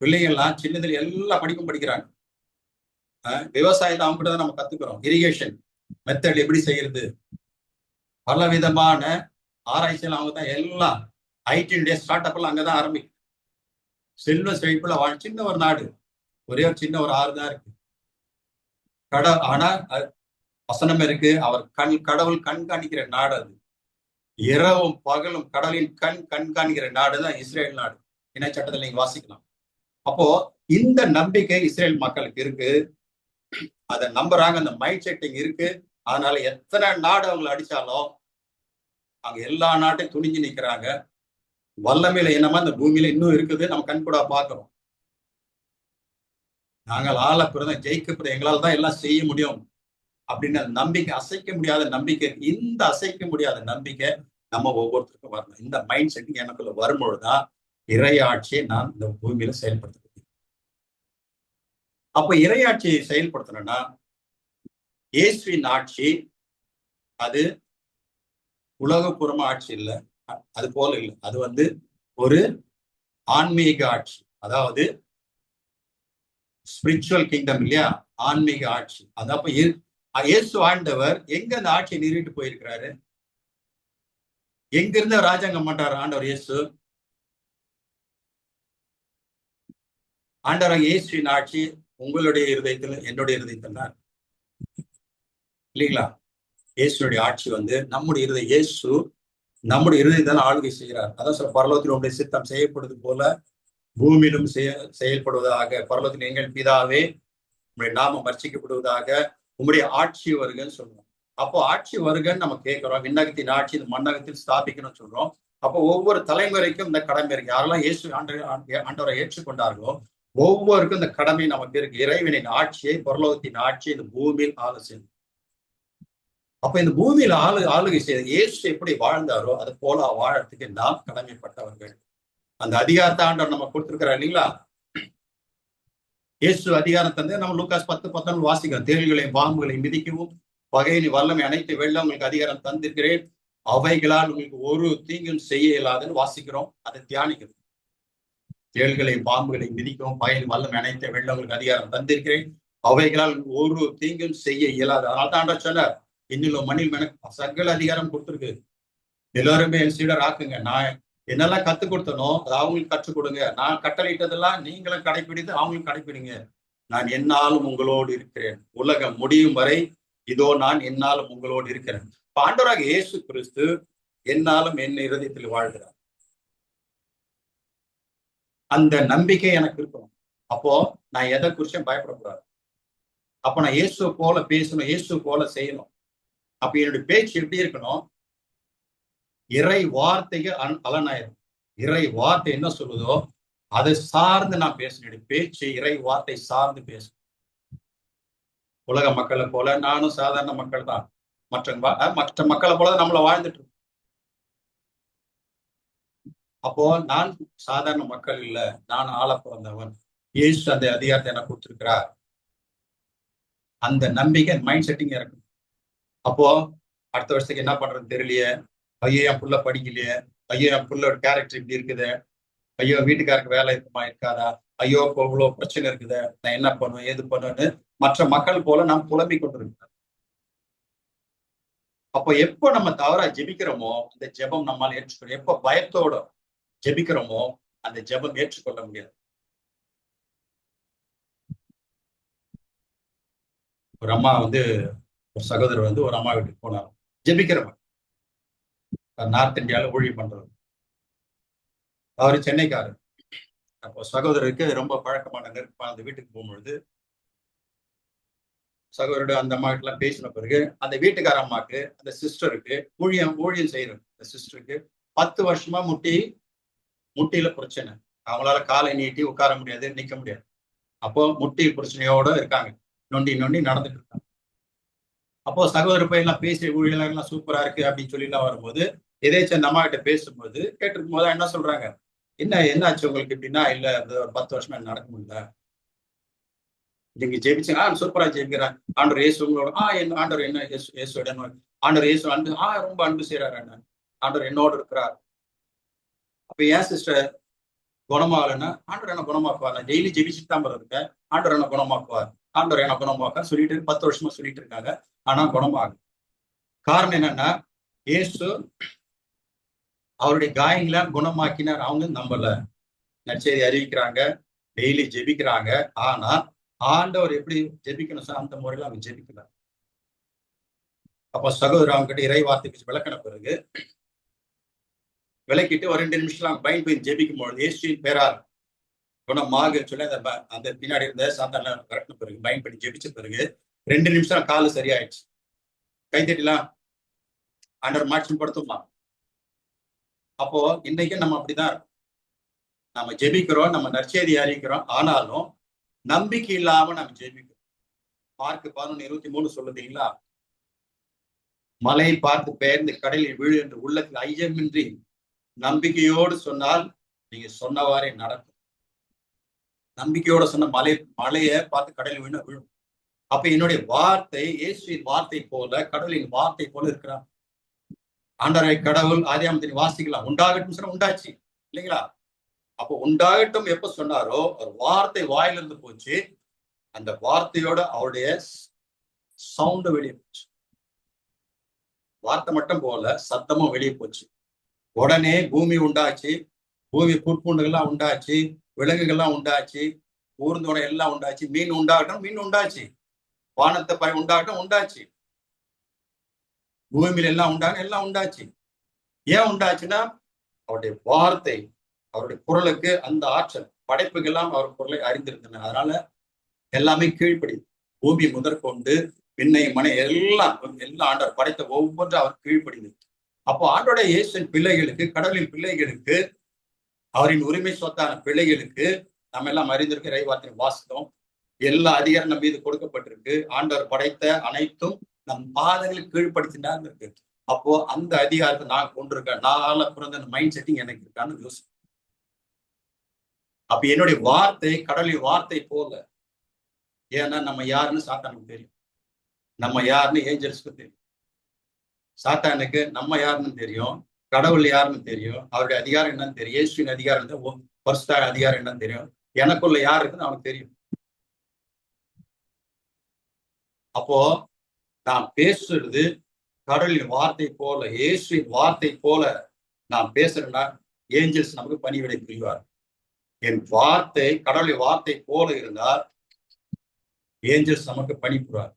பிள்ளைங்கள்லாம் சின்னதுல எல்லாம் படிக்கிறாங்க. விவசாயத்தை அவங்க கிட்ட தான் நம்ம கத்துக்கிறோம். இரிகேஷன் மெத்தட் எப்படி செய்யறது, பல விதமான ஆராய்ச்சிகள் அவங்க தான். எல்லாம் IT ஸ்டார்ட் அப் எல்லாம் அங்கதான் ஆரம்பிக்கும். செல்வ செழிப்புல சின்ன ஒரு நாடு, ஒரே ஒரு சின்ன ஒரு ஆறு தான் இருக்கு. ஆனா வசனம் இருக்கு, அவர் கடவுள் கண்காணிக்கிற நாடு அது. இரவும் பகலும் கடலின் கண்காணிக்கிற நாடு தான் இஸ்ரேல் நாடு. இணை சட்டத்தில் நீங்க வாசிக்கலாம். அப்போ இந்த நம்பிக்கை இஸ்ரேல் மக்களுக்கு இருக்கு, அதை நம்புறாங்க, அந்த மைண்ட் செட்டிங் இருக்கு. அதனால எத்தனை நாடு அவங்களை அடிச்சாலும் அங்க எல்லா நாட்டையும் துணிஞ்சு நிக்கிறாங்க. வல்லமையில என்னமா இந்த பூமியில இன்னும் இருக்குது, நம்ம கண் கூட பாக்குறோம். நாங்கள் ஆள பிறந்த ஜெயிக்க பிறந்த எங்களால தான் எல்லாம் செய்ய முடியும் அப்படின்னு நம்பிக்கை, அசைக்க முடியாத நம்பிக்கை. இந்த அசைக்க முடியாத நம்பிக்கை நம்ம ஒவ்வொருத்தருக்கும் வரணும். இந்த மைண்ட் செட்டிங் எனக்குள்ள வரும்பொழுதுதான் இறையாட்சியை நான் இந்த பூமியில செயல்படுத்த முடியும். அப்ப இறையாட்சியை செயல்படுத்தணும்னா இயேசுவின் ஆட்சி அது உலகப்புறமா ஆட்சி இல்லை, அது போல இல்லை. அது வந்து ஒரு ஆன்மீக ஆட்சி, அதாவது ஸ்பிரிச்சுவல் கிங்டம் இல்லையா, ஆன்மீக ஆட்சி. அது அப்ப இயேசு ஆண்டவர் எங்க அந்த ஆட்சியை நிறுவிட்டு போயிருக்கிறாரு? எங்க இருந்த ராஜாங்கம் மாட்டார் ஆண்டவர் இயேசு? ஆண்டவர் இயேசுவின் ஆட்சி உங்களுடைய இருதயத்தில் என்னுடைய இருதயத்தில் தான் இல்லைங்களா? இயேசுடைய ஆட்சி வந்து நம்முடைய இருதயம், இயேசு நம்முடைய இருதயத்தால் ஆளுகை செய்கிறார். அதான் சொல்ல, பரலோகத்தில் உங்களுடைய சித்தம் செய்யப்படுவது போல பூமியிலும் செயல்படுவதாக. பரலோகத்தில் எங்கள் பிதாவே உங்களுடைய நாமம் வர்ச்சிக்கப்படுவதாக, உங்களுடைய ஆட்சி வருகன்னு சொல்றோம். அப்போ ஆட்சி வருகன்னு நம்ம கேட்கிறோம். விண்ணகத்தின் ஆட்சி இந்த மண்ணகத்தில் ஸ்தாபிக்கணும்னு சொல்றோம். அப்போ ஒவ்வொரு தலைமுறைக்கும் இந்த கடமை இருக்கு. யாரெல்லாம் இயேசு ஆண்டவரை ஏற்றுக்கொண்டார்களோ ஒவ்வொருக்கும் இந்த கடமை நமக்கு இருக்கு. இறைவனின் ஆட்சியை, பரலோகத்தின் ஆட்சி இந்த பூமியில் ஆள செய்யும். அப்ப இந்த பூமியில ஆளுகை செய்த இயேசு எப்படி வாழ்ந்தாரோ அது போல வாழறதுக்கு நாம் கடமைப்பட்டவர்கள். அந்த அதிகாரத்தை ஆண்டவர் நம்ம கொடுத்திருக்கிறார் இல்லைங்களா? இயேசு அதிகாரம் தந்து நம்ம லூக்காஸ் 10:19 வாசிக்கிறோம். தேள்களையும் பாம்புகளையும் மிதிக்கவும் பகையின் வல்லமை அனைத்து வெள்ள உங்களுக்கு அதிகாரம் தந்திருக்கிறேன், அவைகளால் உங்களுக்கு ஒரு தீங்கும் செய்ய இயலாதுன்னு வாசிக்கிறோம். அதை தியானிக்கிறோம். தேள்களையும் பாம்புகளையும் மிதிக்கவும் பகையின் வல்லமை அனைத்து வெள்ள உங்களுக்கு அதிகாரம் தந்திருக்கிறேன், அவைகளால் ஒரு தீங்கும் செய்ய இயலாது. அதனால தான் ஆண்டவர் சொன்னார், இன்னிலும் மண்ணில் எனக்கு சகல அதிகாரம் கொடுத்துருக்கு, எல்லாருமே என் சீடர் ஆக்குங்க. நான் என்னெல்லாம் கத்துக் கொடுத்தனோ அது அவங்களுக்கு கற்றுக் கொடுங்க. நான் கட்டளையிட்டதெல்லாம் நீங்களும் கடைப்பிடித்து அவங்களும் கடைப்பிடிங்க. நான் என்னாலும் உங்களோடு இருக்கிறேன், உலகம் முடியும் வரை இதோ நான் என்னாலும் உங்களோடு இருக்கிறேன். ஆண்டவராக இயேசு கிறிஸ்து என்னாலும் என் இருதயத்தில் வாழ்கிறார். அந்த நம்பிக்கை எனக்கு இருக்கணும். அப்போ நான் எதை குறிச்சும் பயப்படக்கூடாது. அப்ப நான் இயேசு போல பேசணும், இயேசு போல செய்யணும். அப்ப என்னுடைய பேச்சு எப்படி இருக்கணும்? இறை வார்த்தைக்கு அலனாயிரும். இறை வார்த்தை என்ன சொல்லுதோ அதை சார்ந்து நான் பேசணும். பேச்சு இறை வார்த்தை சார்ந்து பேசணும். உலக மக்களை போல நானும் சாதாரண மக்கள் தான், மற்ற மக்களை போல நம்மள வாழ்ந்துட்டு இருக்கோம். அப்போ நான் சாதாரண மக்கள் இல்ல, நான் ஆள பிறந்தவன். இயேசு அந்த அதிகாரத்தை எனக்கு கொடுத்திருக்கிறார். அந்த நம்பிக்கை மைண்ட் செட்டிங் இறக்கணும். அப்போ அடுத்த வருஷத்துக்கு என்ன பண்றது தெரியலையே, ஐயோ என் புள்ள படிக்கலையே, ஐயோ என் புள்ளோட கேரக்டர் இப்படி இருக்குது, ஐயோ வீட்டுக்காருக்கு வேலை இருக்குமா இருக்காதா, ஐயோ இவ்வளவு பிரச்சனை இருக்குது, நான் என்ன பண்ணுவேன் ஏது பண்ணுவேன்னு மற்ற மக்கள் போல நாம் புலம்பிக் கொண்டிருக்கிறோம். அப்போ எப்போ நம்ம தவறா ஜெபிக்கிறோமோ அந்த ஜெபம் நம்மால் ஏற்றுக்கொள்ள, எப்போ பயத்தோட ஜெபிக்கிறோமோ அந்த ஜெபம் ஏற்றுக்கொள்ள முடியாது. ஒரு அம்மா வந்து, ஒரு சகோதரர் வந்து ஒரு அம்மா வீட்டுக்கு போனார், ஜெபிக்கிறவங்க, நார்த் இந்தியாவில் ஊழியம் பண்றது. அவரு சென்னைக்காரர். அப்போ சகோதரருக்கு ரொம்ப பழக்கமான நெருக்கமான அந்த வீட்டுக்கு போகும்பொழுது சகோதரோட அந்த அம்மா கிட்ட பேசின பிறகு அந்த வீட்டுக்கார அம்மாக்கு அந்த சிஸ்டருக்கு ஊழியம் செய்யறது. அந்த சிஸ்டருக்கு 10 வருஷமா முட்டியில பிரச்சனை. அவங்களால காலை நீட்டி உட்கார முடியாது, நிக்க முடியாது. அப்போ முட்டி பிரச்சனையோட இருக்காங்க. நொண்டி நொண்டி நடந்துட்டு இருக்காங்க. அப்போ சகோதர பையன்லாம் பேசிய ஊழியெல்லாம் சூப்பரா இருக்கு அப்படின்னு சொல்லிலாம் வரும்போது எதேச்சும் அந்த அம்மா கிட்ட பேசும்போது கேட்டிருக்கும் போது என்ன சொல்றாங்க, என்ன ஆச்சு உங்களுக்கு இப்படின்னா, இல்ல ஒரு 10 வருஷமா நடக்க முடியல, நீங்க ஜெபிச்சுங்க சூப்பரா ஜெபிக்கிறேன், ஆண்டவர் இயேசு உங்களோட என்ன ஆண்டவர் என்ன இயேசுவோட ஆண்டவர் இயேசு அன்பு ரொம்ப அன்பு செய்யறாரு, ஆண்டவர் என்னோட இருக்கிறார். அப்ப ஏன் சிஸ்டர் குணமாகலன்னா, ஆண்டவர் என்ன குணமாக்குவார், நான் டெய்லி ஜெபிச்சுட்டு தான் இருக்கேன், ஆண்டவர் என்ன குணமாக்குவார், ஆண்டவர் என்ன குணமாக்குவார் சொல்லிட்டு 10 வருஷமா சொல்லிட்டு இருக்காங்க, ஆனா குணமாகும். காரணம் என்னன்னா, இயேசு அவருடைய காயங்களை குணமாக்கினார். அவங்க நம்பல, நற்செய்தி அறிவிக்கிறாங்க, டெய்லி ஜெபிக்கிறாங்க, ஆனா ஆண்டவர் எப்படி ஜெபிக்கணும் சார் அந்த முறையில அவங்க ஜெபிக்கல. அப்ப சகோதரர் அவங்க கிட்ட இறை வார்த்தைக்கு விளக்கின பிறகு விளக்கிட்டு ஒரு 2 நிமிஷம் அவங்க பயன் போய் ஜெபிக்கும் பொழுது இயேசுவின் பேரால் குணமாக சொல்லி அந்த பின்னாடி இருந்த சாத்தான விரட்டின பிறகு பயன் பண்ணி ஜெபிச்ச பிறகு 2 நிமிஷம் காலு சரியாயிடுச்சு. கைத்தட்டிலாம் ஆண்டவர் மாற்றம் படுத்துமா. அப்போ இன்னைக்கு நம்ம அப்படிதான் இருக்கும். நம்ம ஜெபிக்கிறோம், நம்ம நற்செய்தி அறிவிக்கிறோம், ஆனாலும் நம்பிக்கை இல்லாம நம்ம ஜெபிக்கிறோம். மார்க் 11:23 சொல்லுதீங்களா, மலை பார்த்து பெயர்ந்து கடலில் விழு என்று உள்ளத்தில் ஐயமின்றி நம்பிக்கையோடு சொன்னால் நீங்க சொன்னவாறே நடக்கும். நம்பிக்கையோட சொன்ன மலையை பார்த்து கடலில் விழும். அப்ப என்னுடைய வார்த்தை இயேசுவின் வார்த்தை போல, கடவுளின் வார்த்தை போல இருக்கிறான். ஆண்டவரை கடவுள் ஆதியாமத்தின் வாசிக்கலாம், உண்டாகட்டும் சொன்னா உண்டாச்சு இல்லைங்களா. அப்போ உண்டாகட்டும் எப்ப சொன்னாரோ ஒரு வார்த்தை வாயிலிருந்து போச்சு, அந்த வார்த்தையோட அவருடைய சவுண்ட் வெளியே போச்சு. வார்த்தை மட்டும் போல சத்தமும் வெளியே போச்சு. உடனே பூமி உண்டாச்சு, பூமி புற்பூண்டுகள்லாம் உண்டாச்சு, விலங்குகள்லாம் உண்டாச்சு, ஊர்ந்தோட எல்லாம் உண்டாச்சு, மீன் உண்டாகட்டும் மீன் உண்டாச்சு, வானத்தை பறவை உண்டாகட்டும் உண்டாச்சு, பூமியில எல்லாம் உண்டாக எல்லாம் உண்டாச்சு. ஏன் உண்டாச்சுன்னா அவருடைய வார்த்தை, அவருடைய குரலுக்கு அந்த ஆற்றல், படைப்புகள்லாம் அவர் குரலை அறிந்திருந்தன. அதனால எல்லாமே கீழ்ப்படிது. பூமி முதற்கொண்டு விண்ணை மனை எல்லாம் ஆண்டவர் படைத்த ஒவ்வொன்றும் அவர் கீழ்ப்படிது. அப்போ ஆண்டோட இயேசுவின் பிள்ளைகளுக்கு, கடவுளின் பிள்ளைகளுக்கு, அவரின் உரிமை சொத்தான பிள்ளைகளுக்கு நம்ம எல்லாம் அறிந்திருக்க இறைவார்த்தை வாசித்தோம். எல்லா அதிகாரம் நம்ம மீது கொடுக்கப்பட்டிருக்கு. ஆண்டவர் படைத்த அனைத்தும் நம் பாதங்களுக்கு கீழ்படுத்தினார் இருக்கு. அப்போ அந்த அதிகாரத்தை நான் கொண்டிருக்கேன், நாள பிறந்த மைண்ட் செட்டிங் எனக்கு இருக்கான்னு யோசிப்பேன். அப்ப என்னுடைய வார்த்தை கடவுளின் வார்த்தை போல. ஏன்னா நம்ம யாருன்னு சாத்தானுக்கு தெரியும், நம்ம யாருன்னு ஏஞ்சல்ஸ்க்கு தெரியும். சாத்தானுக்கு நம்ம யாருன்னு தெரியும், கடவுள் யாருன்னு தெரியும், அவருடைய அதிகாரம் என்னன்னு தெரியும், இயேசுவின் அதிகாரம் பரிசுத்த அதிகாரம் என்னன்னு தெரியும், எனக்குள்ள யார் இருக்குன்னு அவனுக்கு தெரியும். அப்போ நான் பேசுறது கடவுளின் வார்த்தை போல, இயேசுவின் வார்த்தை போல நான் பேசுறேன்னா ஏஞ்சல்ஸ் நமக்கு பணிவிடை புரிவார். என் வார்த்தை கடவுளின் வார்த்தை போல இருந்தால் ஏஞ்சல்ஸ் நமக்கு பணிபுரிவார்.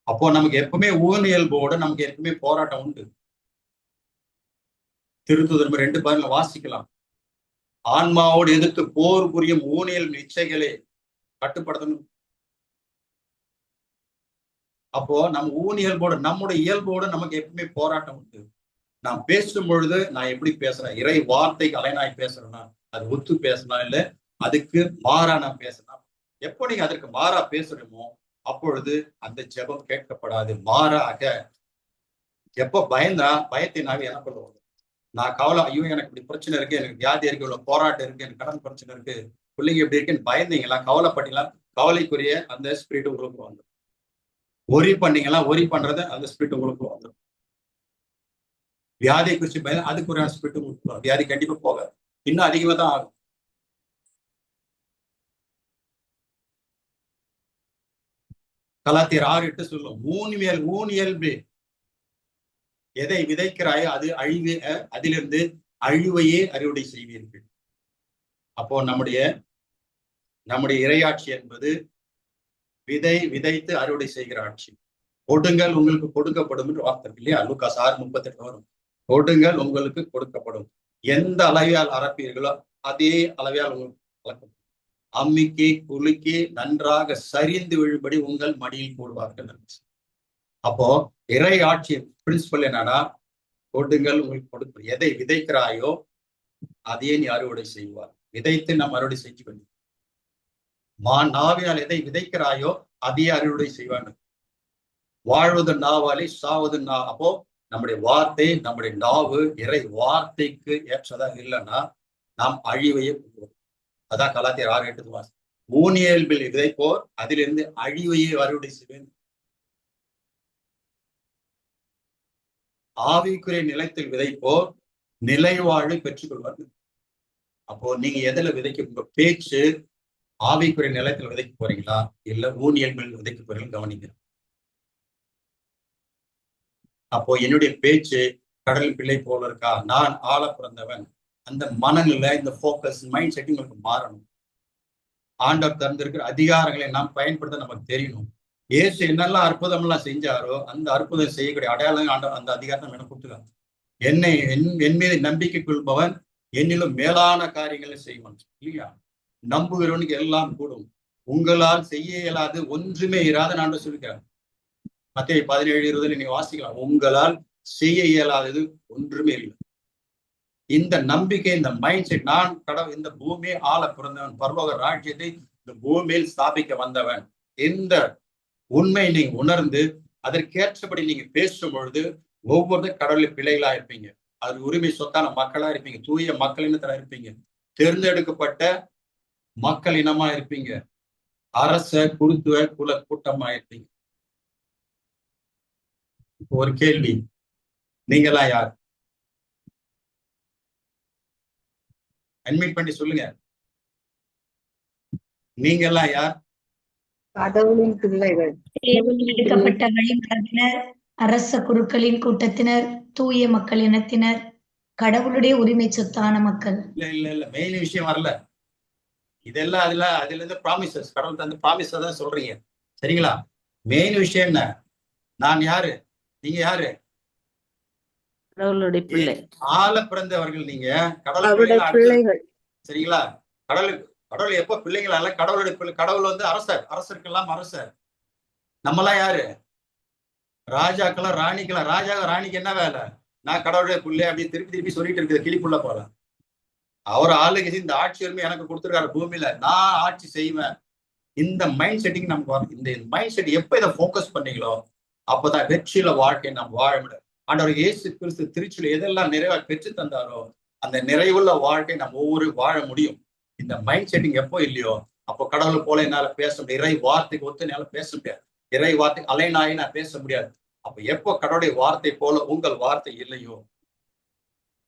அப்போ நமக்கு எப்பவுமே ஊனியல்போட நமக்கு எப்பவுமே போராட்டம் உண்டு. திருத்துதர் 2:10 வாசிக்கலாம். ஆன்மாவோடு எதிர்த்து போர் புரியும் ஊனியல் இச்சைகளை கட்டுப்படுத்தணும். அப்போ நம்ம ஊனியல்போட நம்முடைய இயல்போட நமக்கு எப்பவுமே போராட்டம் உண்டு. நான் பேசும் பொழுது நான் எப்படி பேசுறேன், இறை வார்த்தைக்கு அலைநாய் பேசுறேன்னா அது ஒத்து பேசலாம், இல்ல அதுக்கு மாறா நான் பேசலாம். எப்போ நீங்க அதற்கு மாறா பேசுறோமோ அப்பொழுது அந்த ஜெபம் கேட்கப்படாது. மாறாக எப்போ பயத்தினாவே எனக்குள்ள வரும். நான் கவலை, ஐயோ எனக்கு இப்படி பிரச்சனை இருக்கு, எனக்கு வியாதி இருக்கு, இவ்வளவு போராட்டம் இருக்கு, எனக்கு கடன் பிரச்சனை இருக்கு, பிள்ளைங்க எப்படி இருக்குன்னு பயந்தீங்களா, கவலைப்பட்டீங்களா, கவலைக்குரிய அந்த ஸ்பிரிட் உங்களுக்கு வந்துடும். ஒரி பண்ணீங்களா, ஒரி பண்றது அந்த ஸ்பிரிட் உங்களுக்கு வந்துடும். வியாதியை குறிச்சு பயம், அதுக்குரிய ஸ்பிரிட் உங்களுக்கு வியாதி கண்டிப்பா போகாது, இன்னும் அதிகமா தான் ஆகும். கலாத்தியர் 6:8 சொல்லும், ஊனியல்பு எதை விதைக்கிறாயோ அது அதிலிருந்து அழிவையே அறுவடை செய்வீர்கள். அப்போ நம்முடைய இறையாட்சி என்பது விதைத்து அறுவடை செய்கிற ஆட்சி. கொடுங்கள் உங்களுக்கு கொடுக்கப்படும் என்று வார்த்தை இருக்கு இல்லையா, லூக்கா 6:38 வரும். கொடுங்கள் உங்களுக்கு கொடுக்கப்படும், எந்த அளவையால் அறப்பீர்களோ அதே அளவையால் உங்களுக்கு வளர்க்கப்படும். அம்மிக்கு குலுக்கி நன்றாக சரிந்து விழும்படி உங்கள் மடியில் போடுவார்கள். அப்போ இறை ஆட்சி பிரின்சிபல் என்னன்னா, கொடுங்கள் உங்களுக்கு கொடுப்பது, எதை விதைக்கிறாயோ அதையே நீ அறுவடை செய்வார். விதைத்து நம்ம அறுவடை செஞ்சு பண்ணி நாவினால் எதை விதைக்கிறாயோ அதையே அறுவடை செய்வாங்க. வாழ்வது நாவாலே சாவது அப்போ நம்முடைய வார்த்தை, நம்முடைய நாவு இறை வார்த்தைக்கு ஏற்றதா இல்லைன்னா நாம் அழிவையே கொள்வோம். அதான் கலாத்தியர் 6:8 வாசி. ஊனியல்பில் விதைப்போர் அதிலிருந்து அழிவையே அறுவடை செய்வேன். ஆவிக்குரிய நிலத்தில் விதைப்போர் நிலை வாழ்வை பெற்றுக் கொள்வார்கள். அப்போ நீங்க எதுல விதைக்க, உங்க பேச்சு ஆவிக்குரிய நிலத்தில் விதைக்க போறீங்களா இல்ல ஊனியல்பில் விதைக்க போறீங்களா கவனிங்க. அப்போ என்னுடைய பேச்சு கடல் பிள்ளை போல இருக்கா, நான் ஆள பிறந்தவன், அந்த மனநிலை, இந்த போக்கஸ், மைண்ட் செட் உங்களுக்கு மாறணும். ஆண்டவர் தந்திருக்கிற அதிகாரங்களை நாம் பயன்படுத்த நமக்கு தெரியணும். இயேசு என்னெல்லாம் அற்புதம் எல்லாம் செஞ்சாரோ அந்த அற்புதம் செய்யக்கூடிய அடையாளம் ஆண்டவர் அந்த அதிகாரத்தை எனக்கு கொடுத்துருக்காங்க. என் மீது நம்பிக்கை கொள்பவன் என்னிலும் மேலான காரியங்களை செய்வான் இல்லையா? நம்புகிறவனுக்கு எல்லாம் கூடும், உங்களால் செய்ய இயலாது ஒன்றுமே இராத நான் சொல்லிக்கிறேன். மத்தேயு 17:20 நீங்க வாசிக்கலாம். உங்களால் செய்ய இயலாதது ஒன்றுமே இல்லை. இந்த நம்பிக்கை, இந்த மைண்ட் செட், நான் கடவுள் இந்த பூமியை ஆள பிறந்தவன், பரலோக ராஜ்யத்தை இந்த பூமியில் ஸ்தாபிக்க வந்தவன், இந்த உண்மை நீங்க உணர்ந்து அதற்கேற்றபடி நீங்க பேசும் பொழுது ஒவ்வொரு கடவுள் பிள்ளைகளா இருப்பீங்க. அது உரிமை சொத்தான மக்களா இருப்பீங்க, தூய மக்கள் இனத்தா இருப்பீங்க, தேர்ந்தெடுக்கப்பட்ட மக்கள் இனமா இருப்பீங்க, அரச குருத்துவ குல கூட்டமா இருப்பீங்க. ஒரு கேள்வி, நீங்களாம் யார்? அட்மிட் பண்ணி சொல்லுங்க. நீங்கெல்லாம் யார்? கடவுளின் பிள்ளைகள், எடுக்கப்பட்ட வழிமரபினர், அரச குருக்களின் கூட்டத்தினர், தூய மக்கள் இனத்தினர், கடவுளுடைய உரிமை சொத்தான மக்கள். இல்ல மெயின் விஷயம் வரல. இதெல்லாம் அதுல இருந்து ப்ராமிசஸ், கடவுள் தந்து ப்ராமிஸ் தான் சொல்றீங்க சரிங்களா? மெயின் விஷயம் என்ன? நான் யாரு, நீங்க யாரு? கடவுளுடைய பிள்ளை, ஆள பிறந்தவர்கள். நீங்க அவருடைய பிள்ளைகள் சரிங்களா? கடவுள் எப்ப பிள்ளைங்களால கடவுளுடைய பிள்ளை. கடவுள் வந்து அரசர், அரசருக்கெல்லாம் அரசர். நம்மளாம் யாரு? ராஜாக்கெல்லாம் ராணிக்கெல்லாம். ராஜா ராணிக்கு என்ன வேலை? நான் கடவுளுடைய பிள்ளை அப்படி திருப்பி சொல்லிட்டு இருக்குது கிளிப்புள்ள போல. அவர் ஆளுக்கு இந்த ஆட்சி உரிமை எனக்கு கொடுத்துருக்காரு பூமியில, நான் ஆட்சி செய்வேன். இந்த மைண்ட் செட்டிங் நமக்கு வரும். இந்த மைண்ட் செட் எப்ப இதை போக்கஸ் பண்ணீங்களோ அப்பதான் வெற்றியில வாழ்க்கையை நாம் வாழ முடியும். ஆண்டவர் இயேசு கிறிஸ்து திருச்சியில எதெல்லாம் நிறைவா பெற்று தந்தாரோ அந்த நிறைவுள்ள வாழ்க்கை நம்ம ஒவ்வொரு வாழ முடியும். இந்த மைண்ட் செட்டிங் எப்போ இல்லையோ அப்போ கடவுள் போல என்னால பேச முடியாது. இறை வார்த்தைக்கு ஒத்து என்னால பேச முடியாது. இறை வார்த்தை அலைநாயி நான் பேச முடியாது. அப்ப எப்போ கடவுளுடைய வார்த்தை போல உங்கள் வார்த்தை இல்லையோ,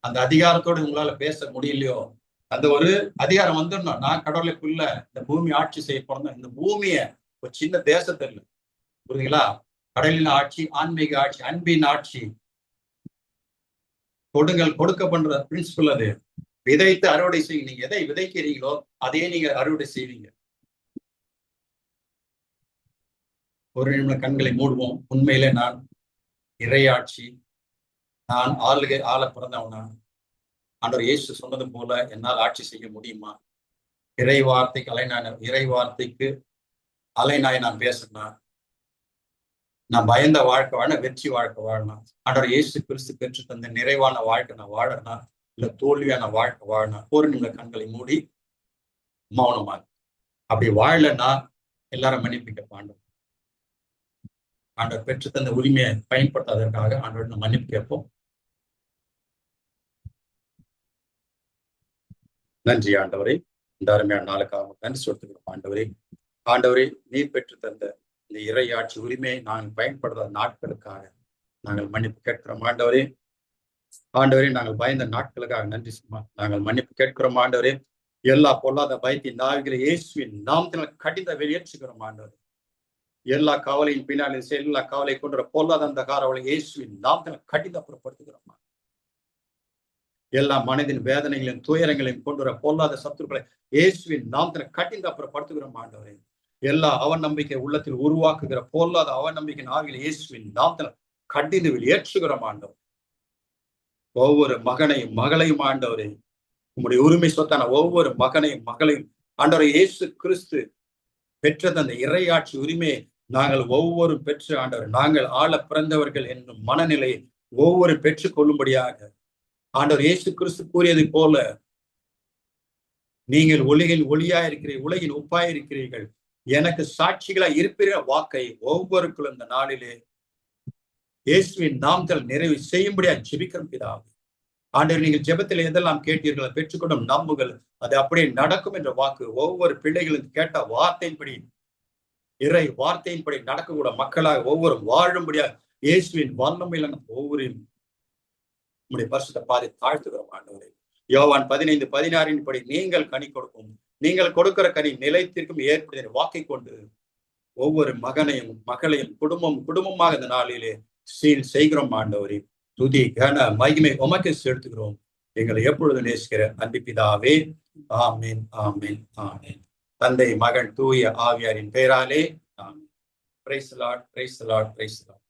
அந்த அதிகாரத்தோடு உங்களால பேச முடியலையோ, அந்த ஒரு அதிகாரம் வந்துடணும். நான் கடவுளுக்குள்ள இந்த பூமி ஆட்சி செய்ய பிறந்தேன். இந்த பூமிய ஒரு சின்ன தேசத்துல இல்லை, புரியுதுங்களா? கடலின் ஆட்சி, ஆன்மீக ஆட்சி, அன்பின் ஆட்சி, கொடுங்கள் கொடுக்க பண்ற பிரின்சிபல். அது விதைத்து அறுவடை செய்யுங்க. நீங்க எதை விதைக்கிறீங்களோ அதையே நீங்க அறுவடை செய்வீங்க. ஒரு நிமிடம் கண்களை மூடுவோம். உண்மையிலே நான் இறையாட்சி, நான் ஆள பிறந்தவனா? ஆண்டவர் இயேசு சொன்னது போல என்னால் ஆட்சி செய்ய முடியுமா? இறை வார்த்தைக்கு அலைநாய் நான் பேசுனா நான் பயந்த வாழ்க்கை வாழ, வெற்றி வாழ்க்கை வாழணும். ஆண்டவர் இயேசு கிறிஸ்து பெற்று தந்த நிறைவான வாழ்க்கை நான் வாழனா இல்ல தோல்வியான வாழ்க்கை வாழனா? ஒரு நிமிடம் கண்களை மூடி மௌனமாக. அப்படி வாழலன்னா எல்லாரும் மன்னிப்பு கேட்பாங்க. ஆண்டவர் பெற்று தந்த உரிமையை பயன்படுத்தாதற்காக ஆண்டவர் மன்னிப்பு கேட்போம். நன்றி ஆண்டவரே, இந்த அருமையான நாளுக்காக நன்றி சொல்லுகிறோம். ஆண்டவரே நீர் பெற்று தந்த இந்த இறையாட்சி உரிமையை நாங்கள் பயன்படுத்தாத நாட்களுக்காக நாங்கள் மன்னிப்பு கேட்கிறோம். ஆண்டவரே நாங்கள் பயந்த நாட்களுக்காக நன்றி நாங்கள் மன்னிப்பு கேட்கிறோம். ஆண்டவரே எல்லா பொல்லாத பயத்தின் நாவிகளை இயேசுவின் நாமத்தினால் கடித வெளியேற்றுகிறோம். ஆண்டவரே எல்லா கவலையின் பின்னாலே எல்லா கவலை கொண்ட பொல்லாத அந்த காரவளை இயேசுவின் நாமத்தினால் கடித அப்புறப்படுத்துகிறோம். எல்லா மனதின் வேதனைகளையும் துயரங்களையும் கொண்டு பொல்லாத சத்துருக்களை இயேசுவின் நாமத்தினால் கடித அப்புறப்படுத்துகிறோம். ஆண்டவரே எல்லா அவநம்பிக்கை உள்ளத்தில் உருவாக்குகிற பொல்லாத அவநம்பிக்கை ஆவிகளை இயேசுவின் நாமத்தினால் கடிந்து வெளியேற்றுகிறோம். ஆண்டவர் ஒவ்வொரு மகனையும் மகளையும் ஆண்டவரே உங்களுடைய உரிமை சொத்தான ஒவ்வொரு மகனையும் மகளையும் ஆண்டவரை இயேசு கிறிஸ்து பெற்றது அந்த இறையாட்சி உரிமையை நாங்கள் ஒவ்வொரு பெற்று ஆண்டவர் நாங்கள் ஆள பிறந்தவர்கள் என்னும் மனநிலையை ஒவ்வொரு பெற்றுக் கொள்ளும்படியாக ஆண்டவர் இயேசு கிறிஸ்து கூறியதை போல நீங்கள் உலகில் ஒளியா இருக்கிறீர்கள், உலகின் உப்பாய் இருக்கிறீர்கள், எனக்கு சாட்சிகளா இருப்பிற வாக்கை ஒவ்வொருக்குள்ளும் இந்த நாளிலே இயேசுவின் நாமத்தில் நிறைவு செய்யும்படியா ஜெபிக்கிறோம் பிதாவே. ஆண்டவர், நீங்கள் ஜெபத்தில் எதெல்லாம் கேட்டீர்களோ பெற்றுக்கொண்டும் நம்புகள், அது அப்படியே நடக்கும் என்ற வாக்கு ஒவ்வொரு பிள்ளைகளும் கேட்ட வார்த்தையின்படி, இறை வார்த்தையின்படி நடக்கக்கூட மக்களாக ஒவ்வொரு வாழும்படியா இயேசுவின் வல்லமையில ஒவ்வொருவரையும் உங்களுடைய பரிசுத்த பாதை தாழ்த்துகிறோம் ஆண்டவரே. யோவான் 15:16 படி நீங்கள் கனி கொடுக்கும், நீங்கள் கொடுக்கிற கனி நிலைத்திற்கும் ஏற்படுகிற வாக்கை கொண்டு ஒவ்வொரு மகனையும் மகளையும் குடும்பமாக இந்த நாளிலே சீல் செய்கிறோம் ஆண்டவரே. துதி கன மகிமை உமக்கு செலுத்துகிறோம் எங்களை எப்பொழுது நேசிக்கிற அன்பு பிதாவே. ஆமீன், ஆமீன், ஆமீன். தந்தை, மகன், தூய ஆவியாரின் பெயராலே ஆமீன். Praise the Lord, praise the Lord, praise the Lord.